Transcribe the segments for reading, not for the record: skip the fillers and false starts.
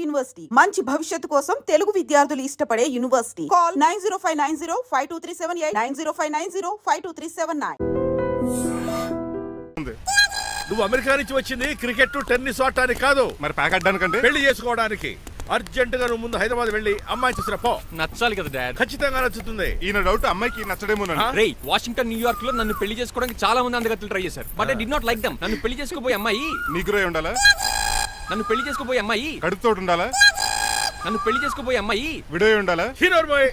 University మంచి భవిష్యత్తు కోసం తెలుగు విద్యార్థులు ఇష్టపడే యూనివర్సిటీ. కాల్ 9059052378 9059052379. నువ్వు అమెరికా నుంచి వచ్చింది క్రికెట్ టెన్నిస్ ఆడటానికి కాదు, మరి ప్యాక్ అడ్డానికంటే పెళ్లి చేసుకోవడానికి. అర్జెంట్ గా నువ్వు ముందు హైదరాబాద్ వెళ్ళి అమ్మాయి చూసిన పో. నచ్చాలి కదా డాడ్. ఖచ్చితంగా నచ్చుతుంది. ఈయన డౌట్ అమ్మాయికి నచ్చడేమో. రేయ్, వాషింగ్టన్ న్యూయార్క్ లో నన్ను పెళ్లి చేసుకోవడానికి చాలా మంది అందగత్తులు ట్రై చేశారు, but I did not like them. నన్ను పెళ్లి చేసుకోబోయే అమ్మాయి నీకురై ఉండాలా? నన్ను పెళ్లి చేసుకోబోయే అమ్మాయి కడుపుతో ఉండాలా? నన్ను పెళ్లి చేసుకోబోయే అమ్మాయి విడో ఉండాలా? హీరో బాయ్,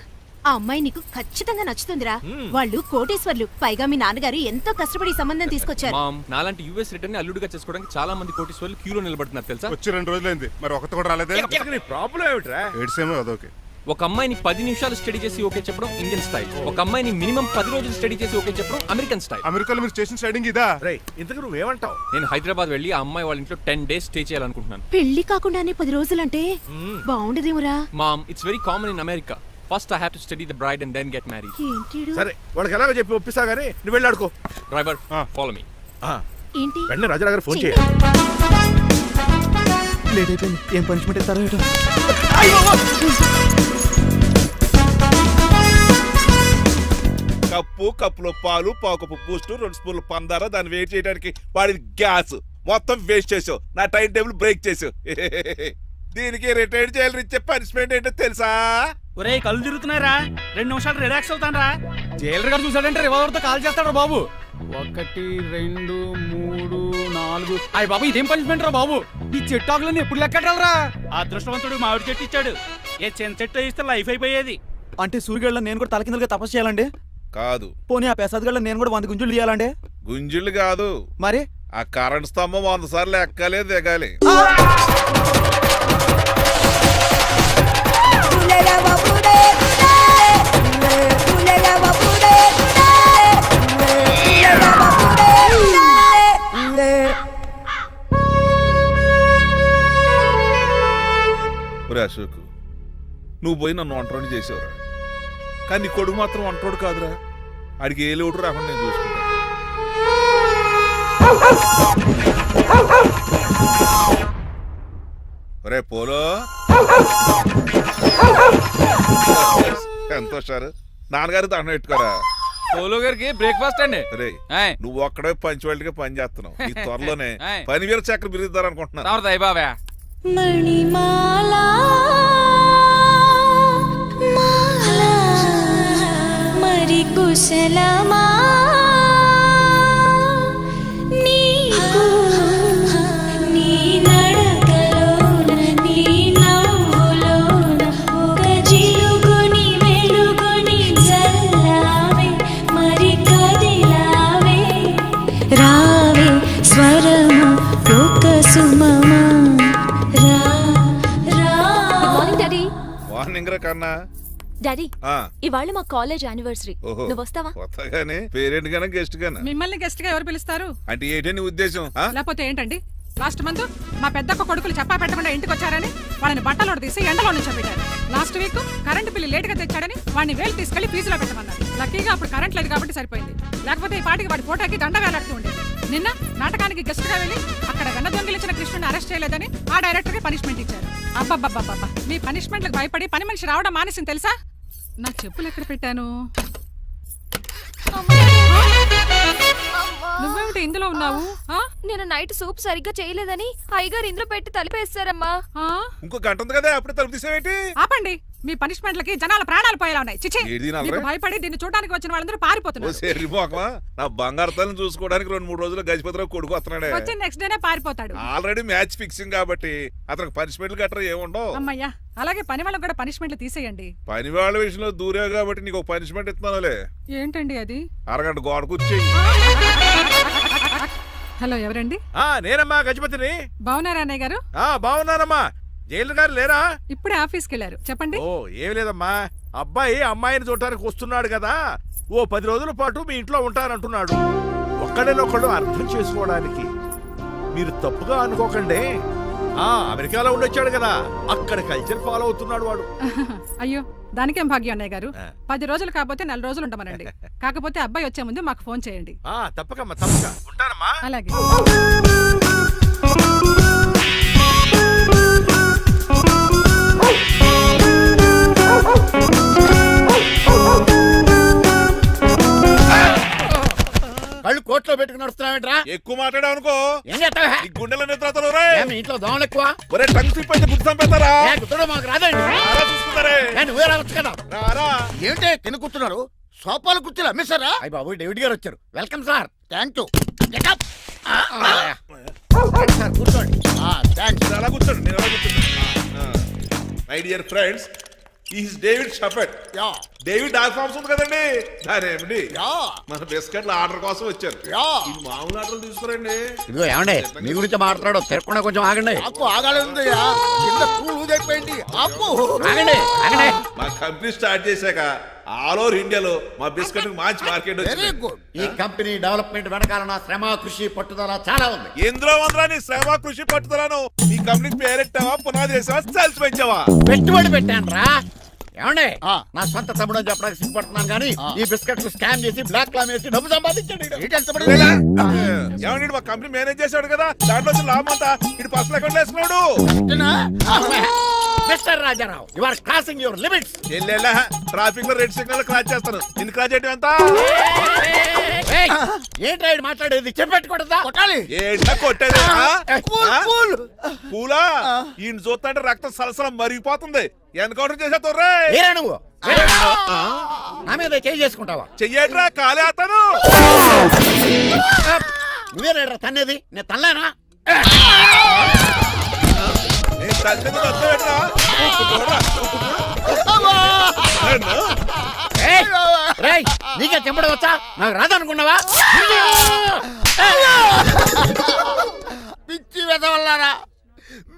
ఆ అమ్మాయి నీకు ఖచ్చితంగా నచ్చుతుందిరా. వాళ్ళు కోటేశ్వర్లు, పైగా మీ నాన్నగారు ఎంతో కష్టపడి సంబంధం తీసుకొచ్చారు. మామ్, నాలాంటి యుఎస్ రిటర్న్ ని అల్లుడిగా చేసుకోవడానికి చాలా మంది కోటీశ్వర్లు క్యూలో నిలబడుతున్నారు తెలుసా? వచ్చి 2 రోజులైంది, మరి ఒకటి కూడా రాలేదే. నీ ప్రాబ్లం ఏమిట్రా? ఏడ్సేమో అదొకే. ఒక అమ్మాయిని 10 నిమిషాలు స్టడీ చేసి ఓకే చెప్పడం ఇండియన్ స్టైల్. ఒక అమ్మాయిని మినిమం 10 రోజులు స్టడీ చేసి ఓకే చెప్పడం అమెరికన్ స్టైల్. అమెరికాలో మీరు స్టేషన్ స్టైడింగ్ ఇదా? రేయ్, ఇంతకు నువ్వేమంటావు? నేను హైదరాబాద్ వెళ్ళి ఆ అమ్మాయి వాళ్ళ ఇంట్లో 10 days స్టే చేయాలనుకుంటున్నాను. పెళ్లి కాకుండానే 10 రోజులంటే బాగుండదేమురా? Mom, it's very common in America. First I have to study the bride and then get married. ఏంటిడు? సరే, వాళ్ళకి ఎలాగో చెప్పి ఒప్పిస్తా గానీ నువ్వు వెళ్ళి ఆడుకో. Driver, follow me. ఏంటి? వెంటనే రాజా గారు ఫోన్ చేయాలి. లేట్ అయిపోయింది. ఏం పనిష్మెంట్ ఇస్తారో ఏటో. కప్పులో పాలు, పావుకప్పు బూస్ట్, 2 స్పూన్లు పందార, దాన్ని వెయిట్ చేయడానికి వాడిది గ్యాస్ మొత్తం వేస్ట్ చేసావు. నా టైం టేబుల్ బ్రేక్ చేసావు. దీనికి రిటైర్ చేయాలని ఇచ్చే పనిష్మెంట్ ఏంటో తెలుసా? ఒరే, కళ్ళు తిరుగుతున్నారా? 2 నిమిషాలు రిలాక్స్ అవుతాను రా. జైలర్ గారు చూసాడంటే రివాల్వర్ తో కాల్ చేస్తాడు బాబు. 1 2 3 4. అయ్య బాబు, ఇదేం పనిష్మెంట్ రా బాబు? ఈ చెట్టు ఆకులన్నీ ఎప్పుడు లెక్కడరా? అదృష్టవంతుడు మామిడి చెట్టు ఇచ్చాడు. ఏ చిన్న చెట్టు ఇస్తే లైఫ్ అయిపోయేది. అంటే సూర్యుగళ్ళ నేను కూడా తలకిందులుగా తపస్సు చేయాలండి? కాదు. పోనీ ఆ పెసాద్ నేను కూడా 100 గుంజులు తీయాలండి? గుంజులు కాదు, మరి ఆ కరెంట్ స్తంభం 100 సార్లు ఎక్కాలి, దిగాలి. అశోక్, నువ్వు పోయి నన్ను వంటోడు చేసేవరా, కానీ నీ కొడుకు మాత్రం వంటోడు కాదురా. ఆడికి ఏ లోటు రాకుండా నేను చూసుకుంటా. రే పోలో, ఎంత వచ్చారు? నాన్నగారు దండం పెట్టుకోరా. పోలో గారికి బ్రేక్ఫాస్ట్ అండి. రే, నువ్వు ఒక్కడే పంచువాళ్ళకి పని చేస్తున్నావు. ఈ త్వరలోనే పనివేల చక్ర బిరుద్దారు అనుకుంటున్నా. మణిమాలా మరి కుశలమా నీకు నీ నడకలోన నీ నవ్వులోన ఒక జిలుగుని వెలుగుని జల్లావే మరి కదిలావే రావే స్వరము ఒక సుమమా. కన్నా డాడీ, ఇవాళ మా కాలేజ్ యానివర్సరీ. నువ్వు వస్తావా? కొత్తగానే పేరెంట్ గానే గెస్ట్ గానా? మిమ్మల్ని గెస్ట్ గా ఎవరు పిలుస్తారు? అంటే ఏంటని ఉద్దేశం? లేకపోతే ఏంటండి, లాస్ట్ మంత్ మా పెద్దక్క కొడుకులు చెప్పా పెట్టకుండా ఇంటికి వచ్చారని వాళ్ళని బట్టలో తీసి ఎండలో నిల్చోబెట్టారు. Last week current bill late గా తెచ్చాడని వాడిని వేలు తీసుకెళ్లి ఫీజులో పెట్టమన్నారు. లక్కీగా అప్పుడు కరెంట్ లేదు కాబట్టి సరిపోయింది, లేకపోతే ఈ పాటికి వాడి ఫోటోకి దండ వేలాడుతూ ఉండేది. నిన్న నాటకానికి గెస్ట్ గా వెళ్ళి అక్కడ వెన్న దొంగిలించిన కృష్ణుని అరెస్ట్ చేయలేదని ఆ డైరెక్టర్ కి పనిష్మెంట్ ఇచ్చారు. అబ్బబ్బబ్బబ్బా, మీ పనిష్మెంట్లకు భయపడి పని మనిషి రావడం మానేసింది తెలుసా? నా చెప్పులు ఎక్కడ పెట్టాను? నువ్వేమిటి ఇందులో ఉన్నావు? నేను నైట్ సూప్ సరిగ్గా చేయలేదని అయ్యగారు ఇందులో పెట్టి తలిపేస్తారమ్మా. ఇంకో గంట ఉంది కదా, అప్పుడే తలుపు తీసేవేంటి? ఆపండి, మీ పనిష్మెంట్లకి జనాల ప్రాణాలు పోయేలా ఉన్నాయి. చిచి, భయపడి దీన్ని చూడడానికి వచ్చిన వాళ్ళందరూ పారిపోతున్నారు. నా బంగారు తల్లిని చూసుకోవడానికి 2-3 రోజులు గజపతిరావు కొడుకు వస్తున్నాడే. వచ్చి నెక్స్ట్ డేనే పారిపోతాడు. ఆల్రెడీ మ్యాచ్ ఫిక్సింగ్ కాబట్టి అతనికి పనిష్మెంట్లు గట్రా ఏముండవు. అమ్మయ్యా, అలాగే పని వాళ్ళకి కూడా పనిష్మెంట్లు తీసేయండి. పని వాళ్ళ విషయంలో దూరే కాబట్టి నీకు ఒక పనిష్మెంట్ ఇస్తున్నానులే. ఏంటండి అది? అరగంట గోడ కూర్చోయి. హలో, ఎవరండి? నేనమ్మా, గజపతిని. బాగున్నారా అన్నయ్య గారు? బాగున్నానమ్మా. జైలర్ గారు లేరా? ఇప్పుడే ఆఫీస్కి వెళ్ళారు. చెప్పండి. ఓ, ఏం లేదమ్మా, అబ్బాయి అమ్మాయిని చూడటానికి వస్తున్నాడు కదా, ఓ 10 రోజుల పాటు మీ ఇంట్లో ఉంటానంటున్నాడు. ఒక్కడేనొక్కడు అర్థం చేసుకోవడానికి మీరు తప్పుగా అనుకోకండి. అమెరికాలో ఉండొచ్చాడు కదా, అక్కడ కల్చర్ ఫాలో అవుతున్నాడు వాడు. అయ్యో, దానికేం భాగ్యం అన్నయ్య గారు. 10 రోజులు కాకపోతే 4 రోజులు ఉండమనండి. కాకపోతే అబ్బాయి వచ్చే ముందు మాకు ఫోన్ చేయండి. తప్పకమ్మా, తప్పక ఉంటానమ్మా. అలాగే. ఎక్కువ మాట్లాడావు అనుకో ఏం చేస్తావా నీ గుండెల నిద్రతలు రే మీ ఇంట్లో దోమలు ఎక్కువ ఒరే టంగ్ స్లిప్ అయితే గుర్తు చంపేస్తారా గుర్తుడు మాకు రాదండి రారా చూసుకుంటారే నువ్వే రావచ్చు కదా రారా ఏంటి కింద కూర్చున్నారు సోఫాలు కుర్చీలు అమ్మేశారా అయ్యి బాబు డేవిడ్ గారు వచ్చారు welcome sir thank you sir కూర్చోండి థ్యాంక్స్ మీరు అలా కూర్చోండి నేను అలా కూర్చోండి my dear friends is David షఫెట్ యా డేవిడ్ డాక్ ఫార్మ్స్ ఉంది కదండి దానేమిటి యా మన బిస్కెట్ల ఆర్డర్ కోసం వచ్చారు యా ఈ మామూలు ఆర్డర్లు తీసుకురండి ఇదిగో ఏమండి మీ గురించి మాట్లాడో తిరగకుండా కొంచెం ఆగండి ఆపు ఆగాలందయ్యా కింద కూల్ ఊదైపోయింది ఆపు ఆగండి ఆగండి మా కంపెనీ స్టార్ట్ చేశాక ఆల్ ఓవర్ ఇండియాలో మా బిస్కెట్ మంచి మార్కెట్ వెరీ వచ్చింది గుడ్ ఈ కంపెనీ డెవలప్మెంట్ వెనకాల నా శ్రమ కృషి పట్టుదల చాలా ఉంది ఎందులో ఉందిరా నీ శ్రమ కృషి పట్టుదలను ఈ కంపెనీకి పేరెట్టావా పునాది వేసావా సేల్స్ పెంచావా పెట్టుబడి పెట్టాను రా ఏమండి నా సొంత తమ్ముడు అని చెప్పడానికి సిగ్గుపడుతున్నాను కానీ ఈ బిస్కెట్స్ స్కామ్ చేసి బ్లాక్ క్లామ్ వేసి డబ్బు సంపాదించాడు ఏమన్నా మా కంపెనీ మేనేజ్ చేశాడు కదా దాంట్లో వచ్చిన లాభం అంతా ఇటు పర్సనల్ అకౌంట్ వేసుకున్నాడు mister Rajarao you are crossing your limits ఎల్లెల్లా ట్రాఫిక్ లో రెడ్ సిగ్నల్ క్రాస్ చేస్తాను నిన్ను క్రాస్ చేయడం ఎంత ఏంటి మాట్లాడేది చెప్పెట్టుకూడదా కొట్టాలి ఏంటా కొట్టేది కూల్ కూల్ పూలా ఈయన చూస్తుంటే రక్తం సలసలం మరిగిపోతుంది ఎన్కౌంటర్ చేసేతో ఏరా నువ్వు నా మీద చేయి చేసుకుంటావా చెయ్యట్రా కాలే అతను నువ్వేరా తన్నేది నేను తనలేనా నేను తల్లిదండ్రులు అర్థం ఏంట్రా? రేయ్ నీకే చెంపడం వచ్చా నాకు రాదనుకున్నావా పిచ్చి వెదవల్లారా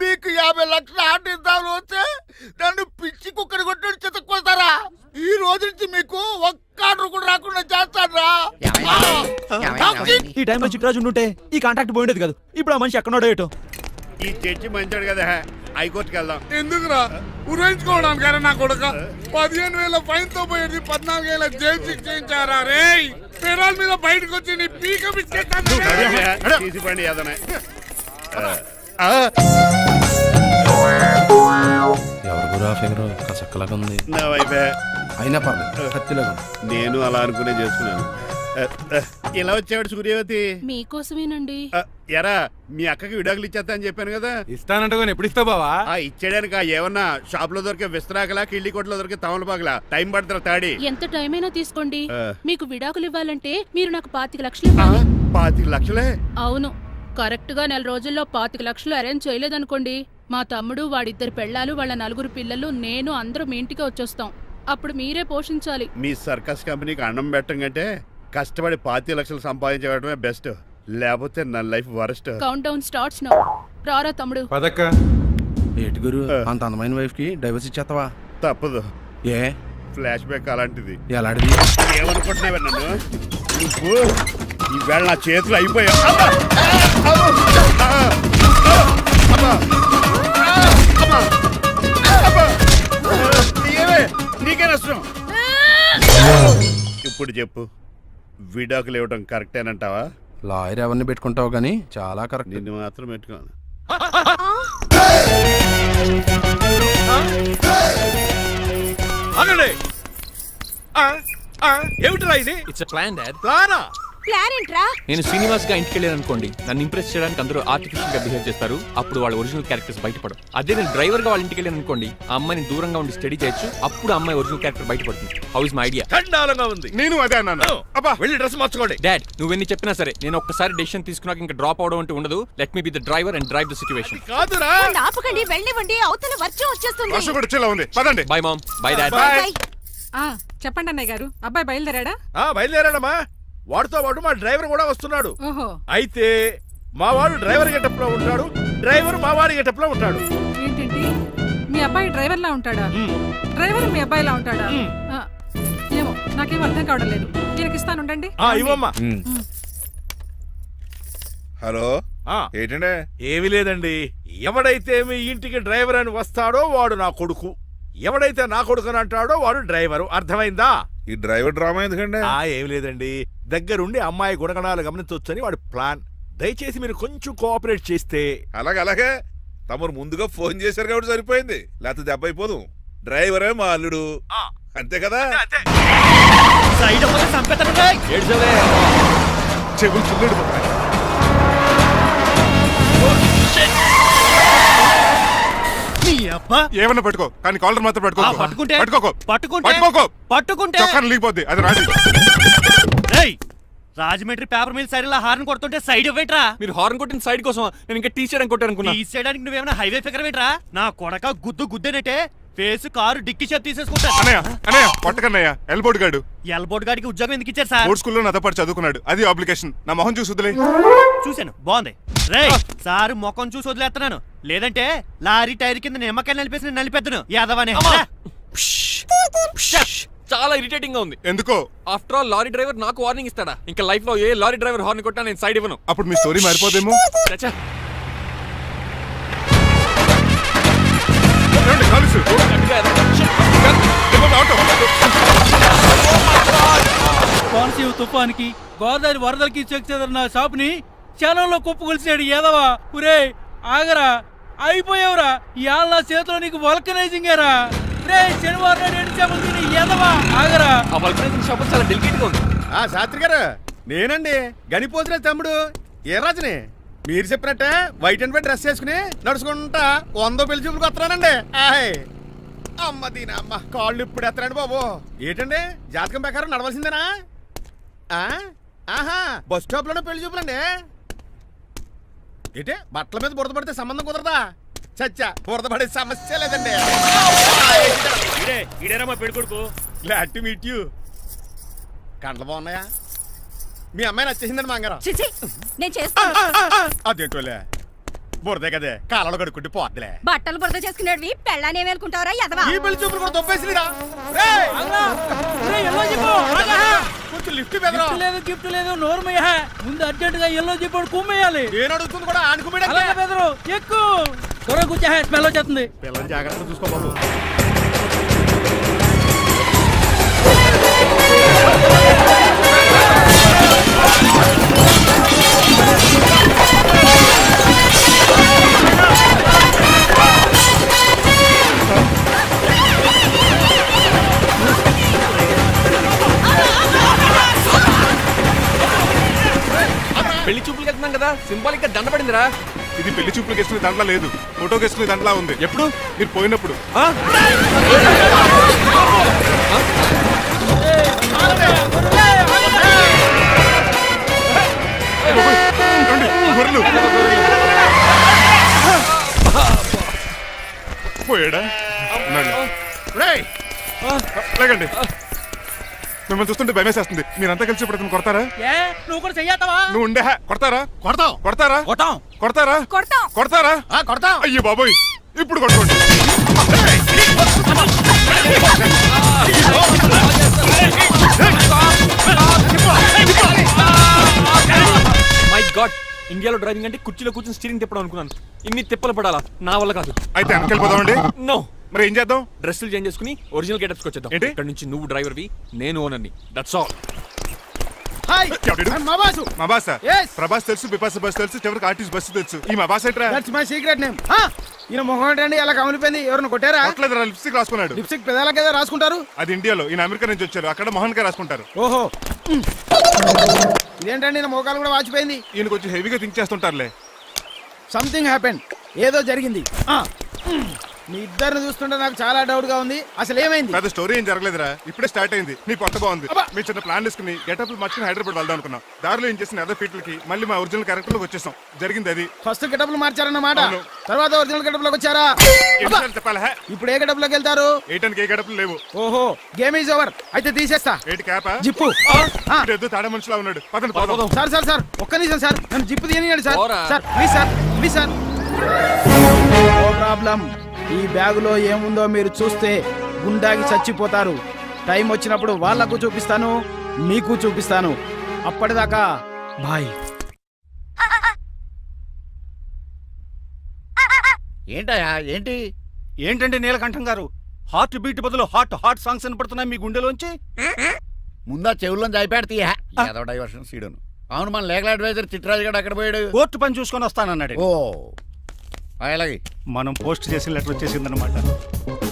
మీకు 50 లక్షల ఆర్డర్ వస్తే నన్ను పిచ్చి కుక్కడి కొట్టి చితక్కొస్తారా ఈ రోజు నుంచి మీకు ఒక్క ఆర్డర్ కూడా రాకుండా చేస్తాడ్రా ఈ టైంలో చిట్రాజు ఉంటే ఈ కాంట్రాక్ట్ పోయిండేది కాదు ఇప్పుడు ఆ మనిషి ఎక్కడో ఏటో ఈ చర్చి మంచాడు కదా హైకోర్టుకి వెళ్దాం ఎందుకురా ఉరేంచుకోవడానికి నా కొడుక 15,000 ఫైన్ తో పోయేది 14,000 జైలు శిక్ష చేయించారా రే పెరాల మీద బయటకు వచ్చి నీ పీక తీసిపండి ఏదన్నా ఎవరు గురా ఫిగర్ కసక్కలాగా ఉంది నా వైపే అయినా పర్లేదు కత్తిలాగా నేను అలా అనుకునే చేస్తున్నాను ఇలా వచ్చాడు సూర్యవతి మీకోసమేనండి ఎరా మీ అక్కకి విడాకులు ఇచ్చేస్తా అని చెప్పాను కదా ఇస్తానంట ఎప్పుడు ఇస్తావు బావా ఇచ్చేయడానికి ఏమన్నా షాప్ లో దొరికే విస్తరాకలా కిళ్ళి కొట్లో దొరికే తమలపాకలా టైం పడుతున్నా తాడి ఎంత టైం అయినా తీసుకోండి ఆ. మీకు విడాకులు ఇవ్వాలంటే మీరు నాకు 25 లక్షలు ఇవ్వాలి 25 లక్షలే అవును కరెక్ట్ గా 4 రోజుల్లో 25 లక్షలు అరేంజ్ చేయలేదనుకోండి మా తమ్ముడు వాడిద్దరు పెళ్ళాలు వాళ్ళ 4 పిల్లలు నేను అందరూ మీ ఇంటికి వచ్చేస్తాం అప్పుడు మీరే పోషించాలి మీ సర్కస్ కంపెనీకి అన్నం పెట్టం కంటే కష్టపడి 25 లక్షలు సంపాదించడమే బెస్ట్ లేకపోతే నా life worst count down starts now రారా తమ్ముడు పదక్క ఏటి గురు అంత అందమైన వైఫ్ కి డైవర్స్ ఇచ్చేస్తావా తప్పదు ఏ ఫ్లాష్ బ్యాక్ అలాంటిది ఎలాంటిది ఏమనుకుంటున్నావే నన్ను నువ్వు ఈవేళ నా చేతులు అయిపోయా నీకే నష్టం ఇప్పుడు చెప్పు విడాకులు ఇవ్వడం కరెక్టేనంటావా లాయర్ ఎవరిని పెట్టుకుంటావు కానీ చాలా కరెక్ట్ నిన్ను మాత్రం పెట్టుకోను అనండి ఏమిటిరా ఇది ఇట్స్ ప్లాన్ డాడ్ ప్లానా ప్లాన్ ఏంట్రా నేను శ్రీనివాస్ గా ఇంటికి వెళ్ళాను అనుకోండి నన్ను ఇంప్రెస్ చేయడానికి అందరూ ఆర్టిఫిషియల్ గా బిహేవ్ చేస్తారు అప్పుడు వాళ్ళ ఒరిజినల్ క్యారెక్టర్స్ బయటపడవు అదే నేను డ్రైవర్ గా వాళ్ళ ఇంటికి వెళ్ళాను అనుకోండి ఆ అమ్మాయిని దూరంగా ఉండి స్టడీ చేయొచ్చు అప్పుడు ఆ అమ్మాయి ఒరిజినల్ క్యారెక్టర్ బయటపడుతుంది హౌ ఇస్ మై ఐడియా చండాలంగా ఉంది నేను అదే అన్నాను అబ్బా వెళ్ళి డ్రెస్ మార్చుకోండి డాడ్ నువ్వెన్ని చెప్పినా సరే నేను ఒక్కసారి డెసిషన్ తీసుకున్నాక ఇంకా డ్రాప్ అవడం అంటూ ఉండదు let me be the driver and drive the situation కాదురా ఆపకండి వెళ్ళనివ్వండి అవతల వర్షం వచ్చేస్తుంది వర్షం కూడా చిల్ల ఉంది పదండి bye mom bye dad bye చెప్పండి అన్నయ్య గారు అబ్బాయి బయలుదేరాడా బయలుదేరాడమ్మా వాడితో పాటు మా డ్రైవర్ కూడా వస్తున్నాడు ఓహో అయితే మా వాడు డ్రైవర్ గెటప్ లో ఉంటాడు డ్రైవర్ మా వాడి గెటప్ లో ఉంటాడు ఏంటండి మీ అబ్బాయి డ్రైవర్ లా ఉంటాడా డ్రైవర్ మీ అబ్బాయిలా ఉంటాడా ఆ, ఏమో నాకేం అర్థం కావడం లేదు ఈయనకి ఇస్తాను ఉండండి ఇవ్వమ్మా హలో ఆ, ఏంటంటే ఏమీ లేదండి ఎవడైతే మీ ఇంటికి డ్రైవర్ అని వస్తాడో వాడు నా కొడుకు ఎవడైతే నా కొడుకు అని అంటాడో వాడు డ్రైవరు అర్థమైందా ఈ డ్రైవర్ డ్రామా ఎందుకంటే ఏమి లేదండి దగ్గరుండి అమ్మాయి గుణగణాలు గమనించవచ్చని వాడి ప్లాన్ దయచేసి మీరు కొంచెం కోఆపరేట్ చేస్తే అలాగే తమరు ముందుగా ఫోన్ చేశారు కాబట్టి సరిపోయింది లేకపోతే దెబ్బ అయిపోదు డ్రైవరే మా అల్లుడు అంతే కదా సైడ్ చెవులు చిల్లుడు అబ్బా ఏమన్నా పట్టుకో కానీ కాలర్ మాత్రం పట్టుకో పట్టుకుంటే పట్టుకోకో పట్టుకుంటే పట్టుకోకో పట్టుకుంటే చొక్కాను లీగిపోద్ది అది రాజీ రేయ్, రాజమండ్రి పేపర్ మిల్ సైడ్ ఇలా హార్న్ కొడుతుంటే సైడ్ ఇవ్వట్రా. మీరు హార్న్ కొట్టిన సైడ్ కోసం నేను ఇంకా టీ షర్ట్ కొట్టాను అనుకున్నా. తీసేయడానికి నువ్వేమైనా హైవే ఫిగర్ ఏంట్రా? నా కొడక గుద్దేనంటే ఫేస్ కారు డిక్కి షేప్ తీసేసుకుంటా. అన్నయ్య అన్నయ్య పట్టకన్నయ్య ఎల్బోర్డ్ గాడు ఎల్బోర్డ్ గాడికి ఉద్యోగం ఎందుకు ఇచ్చారు సార్? బోర్డ్ స్కూల్లో నాతో పాటు చదువుకున్నాడు అది అప్లికేషన్ నా మొహం చూసి వదిలే చూశాను, బాగుంది. రే సారు ముఖం చూసి వదిలేస్తున్నాను, లేదంటే లారీ టైర్ కింద నిమ్మకాయలు నలిపేసి నలిపెద్దను యాదవనే. చాలా ఇరిటేటింగ్ గా ఉంది. ఎందుకో ఆఫ్టర్ ఆల్ లారీ డ్రైవర్ నాకు వార్నింగ్ ఇస్తాడా? ఇంకా లైఫ్ లో ఏ లారీ డ్రైవర్ హార్న్ కొట్టా నేను సైడ్ ఇవ్వను. అప్పుడు మీ స్టోరీ మారిపోదేమో. చచ్చా. ఏమండి, కాలుసు? కోనసీమ తుఫానికి గోదావరి వరదలకి చెక్ చెదరిన షాప్ ని క్షణంలో కుప్పకొలిసాడు ఏదవా. ఒరే ఆగరా, అయిపోయావురా. ఇవాళ నా చేతిలో నీకు వల్కనైజింగ్ ఏరా. రే శనివారం నాడు ఎండు చేపలు తిని ఏదవా ఆగరా. ఆ వల్కనైజింగ్ షాప్ చాలా డెలికేట్ గా ఉంది. శాస్త్రి గారు నేనండి గనిపోతున్న తమ్ముడు ఏ రాజుని. మీరు చెప్పినట్టే వైట్ అండ్ వైట్ డ్రెస్ వేసుకుని నడుచుకుంటా 100 పెళ్లి చూపులకు వస్తున్నానండి. అమ్మ దీని అమ్మ కాళ్ళు ఇప్పుడు ఎత్తరండి బాబు. ఏంటండి జాతకం ప్రకారం నడవలసిందేనా? ఆహా బస్ స్టాప్ లోనే పెళ్లి చూపులండి. ఏంటే బట్టల మీద బురద పడితే సంబంధం కుదరదా? చచ్చా బురద పడే సమస్య లేదండి. ఇడేరా మా పెళ్లి కొడుకు. Glad to meet you. కండ్లు బాగున్నాయా? మీ అమ్మాయి నచ్చేసిందండి మంగారం. నేను చేస్తాను. అదేంటోలే బురదే కదే కాలంలో కడుక్కుంటే పోద్దులే. బట్టలు బురద చేసుకునేవి పెళ్ళానే వేలుకుంటావరా ఎదవా? ఈ పెళ్లి చూపులు కూడా దొబ్బేసిరా. కొంచెం లిఫ్ట్ లేదు, గిఫ్ట్ లేదు, నోర్మయ్య. ముందు అర్జెంట్ గా ఎల్లో చెప్పాడు కుమ్మేయాలి. నేను అడుగుతుంది కూడా ఆనుకుమేడు. ఎక్కువ త్వరగా కూర్చో, స్మెల్ వచ్చేస్తుంది. పిల్లలు జాగ్రత్తగా చూసుకో బాబు. పెళ్లి చూపులకు వెళ్తున్నాం కదా, సింబాలిక్ గా దండ పడిందిరా. ఇది పెళ్లి చూపులకు వేసుకునే దాంట్లో లేదు, ఫోటోకి వేసుకునే దాంట్లో ఉంది. ఎప్పుడు? మీరు పోయినప్పుడు. పోయాడా? లేకండి, మిమ్మల్ని చూస్తుంటే భయమేసేస్తుంది. మీరంతా కలిసి ఇప్పుడు అతను కొడతారా? నువ్వు కూడా చెయ్యతావా? నువ్వు ఉండే కొడతారా? కొడతాం కొడతారా? కొడతాం కొడతారా? కొడతాం కొడతారా? కొడతాం. అయ్యో బాబోయ్, ఇప్పుడు కొట్టుకోండి. మై గాడ్, ఇండియాలో డ్రైవింగ్ అంటే కుర్చీలో కూర్చొని స్టీరింగ్ తిప్పడం అనుకున్నాను. ఇన్ని తిప్పలు పడాలా? నా వల్ల కాదు. అయితే వెనకెళ్ళిపోదామండి. నో, మరి ఏం చేద్దాం? డ్రెస్సులు చేంజ్ చేసుకుని ఒరిజినల్ గెటప్స్ వచ్చేద్దాం. ఏంటి? ఇక్కడ నుంచి నువ్వు డ్రైవర్వి, నేను ఓనర్ని. That's all. మా బాస ప్రభాస్ తెలుసు, బిపాస బస్ తెలుసు, చివరికి ఆర్టిస్ట్ బస్సు తెలుసు. ఈ మా బాస్ ఏంట్రా? That's my secret name. ఈయన మొహం ఏంటండి ఎలా కమిలిపోయింది? ఎవరిని కొట్టారా? కొట్టలేదురా, లిప్స్టిక్ రాసుకున్నాడు. లిప్స్టిక్ పెదాలకి ఏదో రాసుకుంటారు. అది ఇండియాలో, ఈయన అమెరికా నుంచి వచ్చారు, అక్కడ మోహన్ గారు రాసుకుంటారు. ఓహో, ఇదేంటండి నా మోకాలు కూడా వాచిపోయింది. ఈయన కొంచెం హెవీగా థింక్ చేస్తుంటారులే. సంథింగ్ హ్యాపెన్, ఏదో జరిగింది. మీ ఇద్దరిని చూస్తుంటే నాకు చాలా డౌట్ గా ఉంది. అసలు ఏమైంది? పెద్ద స్టోరీ ఏం జరగలేదురా, ఇప్పుడే స్టార్ట్ అయింది. నీ కొత్త బాగుంది. మేము చిన్న ప్లాన్ తీసుకుని గెటప్ మార్చుకుని హైదరాబాద్ వెళ్దాం అనుకున్నాం. దారిలో ఏం చేసిన అదర్ ఫీట్లకి మళ్ళీ మా ఒరిజినల్ క్యారెక్టర్ లోకి వచ్చేసాం. జరిగింది అది. ఫస్ట్ గెటప్లు మార్చారన్నమాట, అవును. తర్వాత ఒరిజినల్ గెటప్ లోకి వచ్చారా? ఎన్నిసార్లు చెప్పాలా? ఇప్పుడు ఏ గెటప్ లోకి వెళ్తారు? ఏటానికి ఏ గెటప్లు లేవు. ఓహో, గేమ్ ఈజ్ ఓవర్. అయితే తీసేస్తా. ఏటి క్యాపా? జిప్పు. ఏదో తాడే మనిషిలా ఉన్నాడు. పదండి పోదాం. సార్ సార్ సార్ ఒక్క నిమిషం సార్, నన్ను జిప్పు తీయనియండి సార్. పోరా. Sir please sir, please sir. No problem. ఈ బ్యాగులో ఏముందో మీరు చూస్తే గుండాకి చచ్చిపోతారు. టైం వచ్చినప్పుడు వాళ్ళకు చూపిస్తాను, మీకు చూపిస్తాను. అప్పటిదాకా బాయ్. ఏంటయ్యా ఏంటి? ఏంటంటే నీలకంఠం గారు, హార్ట్ బీట్ బదులు హాట్ హాట్ సాంగ్స్ వినపడుతున్నాయి మీ గుండెలోంచి. ముందా చెవుల్లోంచి అయిపోయాడు తీయా. ఏదో డైవర్షన్ సీడును. అవును, మన లీగల్ అడ్వైజర్ చిట్రాజు గారు ఎక్కడ పోయాడు? కోర్టు పని చూసుకొని వస్తానన్నాడు. ఓ అలాగే. మనం పోస్ట్ చేసిన లెటర్ వచ్చేసిందన్నమాట.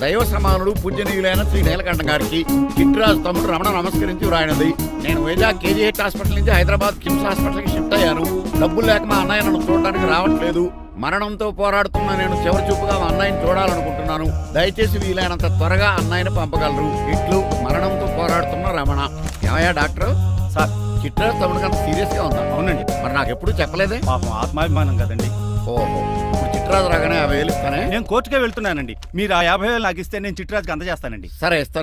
దైవ సమానుడు పూజనీయులైన శ్రీ నీలకంఠం గారికి చిట్రాజు తమ్ముడు రమణ నమస్కరించి వ్రాయినది. నేను వైజాగ్ కేజీహెచ్ హాస్పిటల్ నుంచి హైదరాబాద్ కిమ్స్ హాస్పిటల్కి షిఫ్ట్ అయ్యాను. డబ్బులు లేక మా అన్నయ్య నన్ను చూడడానికి రావట్లేదు. మరణంతో పోరాడుతున్న నేను చివరి చూపుగా మా అన్నయ్యని చూడాలనుకుంటున్నాను. దయచేసి వీలైనంత త్వరగా అన్నయ్యని పంపగలరు. ఇట్లు మరణంతో పోరాడుతున్న రమణ. ఏమయ్యా డాక్టర్? సార్ చిట్రాజు తమ్ముడికి అంత సీరియస్ గా ఉందా? అవునండి. మరి నాకు ఎప్పుడు చెప్పలేదే? పాపం ఆత్మాభిమానం కదండి. ఓహో, ఇప్పుడు చిట్రాజు రాగానే 50,000 ఇస్తానే. నేను కోర్టుకే వెళ్తున్నానండి. మీరు ఆ 50,000 నాకు ఇస్తే నేను చిట్రాజుకి అందజేస్తానండి. సరే ఇస్తాను.